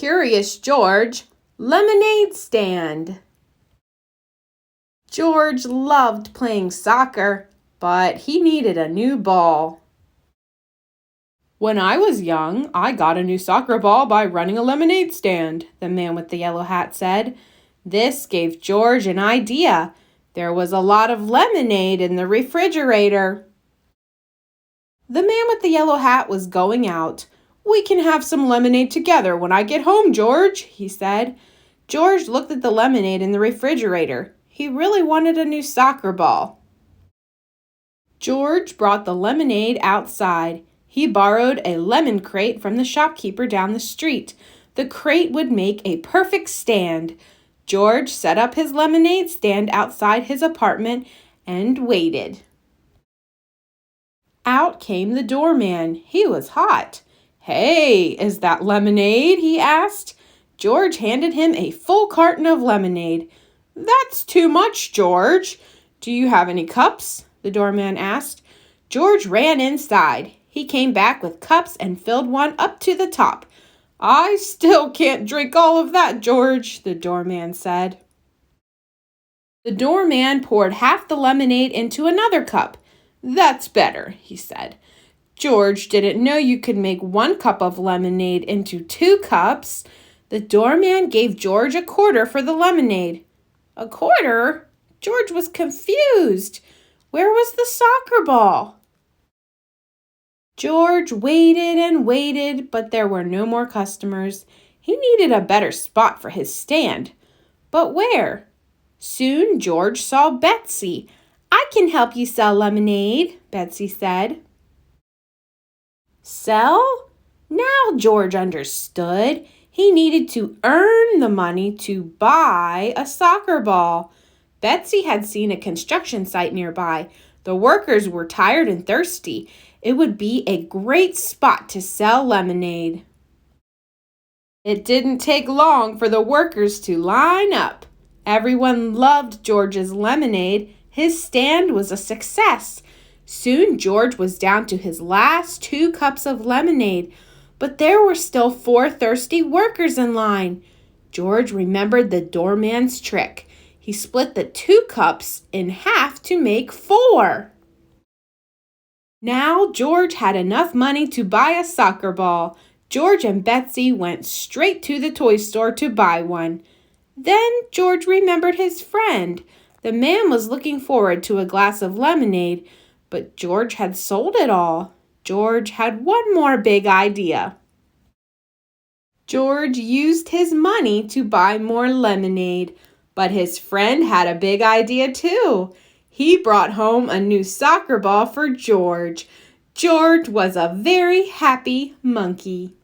Curious George lemonade stand. George loved playing soccer, but he needed a new ball. When I was young, I got a new soccer ball by running a lemonade stand, the man with the yellow hat said. This gave George an idea. There was a lot of lemonade in the refrigerator. The man with the yellow hat was going out. We can have some lemonade together when I get home, George, he said. George looked at the lemonade in the refrigerator. He really wanted a new soccer ball. George brought the lemonade outside. He borrowed a lemon crate from the shopkeeper down the street. The crate would make a perfect stand. George set up his lemonade stand outside his apartment and waited. Out came the doorman. He was hot. "Hey, is that lemonade?" he asked. George handed him a full carton of lemonade. "That's too much, George. Do you have any cups?" the doorman asked. George ran inside. He came back with cups and filled one up to the top. "I still can't drink all of that, George," the doorman said. The doorman poured half the lemonade into another cup. "That's better," he said. "George didn't know you could make 1 cup of lemonade into 2 cups. The doorman gave George a quarter for the lemonade. A quarter? George was confused. Where was the soccer ball? George waited and waited, but there were no more customers. He needed a better spot for his stand. But where? Soon George saw Betsy. "I can help you sell lemonade," Betsy said. Sell? Now George understood. He needed to earn the money to buy a soccer ball. Betsy had seen a construction site nearby. The workers were tired and thirsty. It would be a great spot to sell lemonade. It didn't take long for the workers to line up. Everyone loved George's lemonade. His stand was a success. Soon George was down to his last 2 cups of lemonade, but there were still 4 thirsty workers in line. George remembered the doorman's trick. He split the 2 cups in half to make 4. Now George had enough money to buy a soccer ball. George and Betsy went straight to the toy store to buy one. Then George remembered his friend. The man was looking forward to a glass of lemonade, but George had sold it all. George had one more big idea. George used his money to buy more lemonade, but his friend had a big idea too. He brought home a new soccer ball for George. George was a very happy monkey.